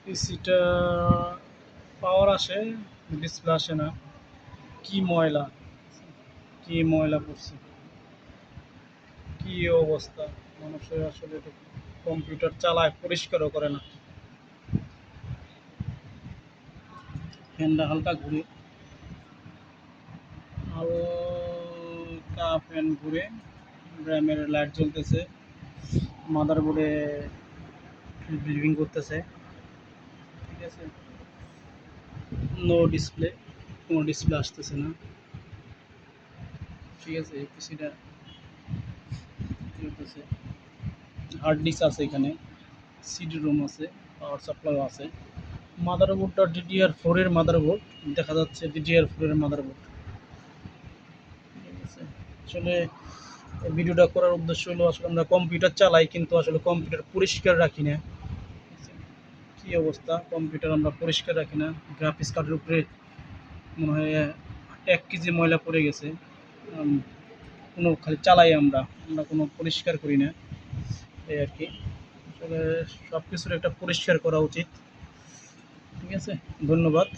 পিসিটা পাওয়ার আসে, ডিসপ্লে আসে না। কি ময়লা, কি ময়লা পড়ছে, কি অবস্থা! মানুষের আসলে এটা কম্পিউটার চালায় পরিষ্কারও করে না। ফ্যানটা হালকা ঘুরে, হালকা ফ্যান ঘুরে, র্যামের লাইট জ্বলতেছে, মাদারবোর্ডে ব্লিডিং করতেছে। ঠিক আছে, নো ডিসপ্লে, কোনো ডিসপ্লে আসতেছে না। ঠিক আছে, এই পিসিটা চলতেছে। হার্ড ডিস্ক আছে এখানে, সিডি রোম আছে, পাওয়ার সাপ্লাইও আছে। মাদারবোর্ডটা DDR4 এর মাদারবোর্ড, দেখা যাচ্ছে DDR4 এর মাদারবোর্ড। ঠিক আছে, আসলে এই ভিডিওটা করার উদ্দেশ্য হলো আসলে আমরা কম্পিউটার চালাই কিন্তু আসলে কম্পিউটার পরিষ্কার রাখি না। কী অবস্থা, কম্পিউটার আমরা পরিষ্কার রাখি না। গ্রাফিক্স কার্ডের উপরে মনে হয় 1 কেজি ময়লা পড়ে গেছে। কোনো খালি চালাই আমরা, আমরা কোনো পরিষ্কার করি না, এই আর কি। আসলে সব কিছুর একটা পরিষ্কার করা উচিত। ঠিক আছে, ধন্যবাদ।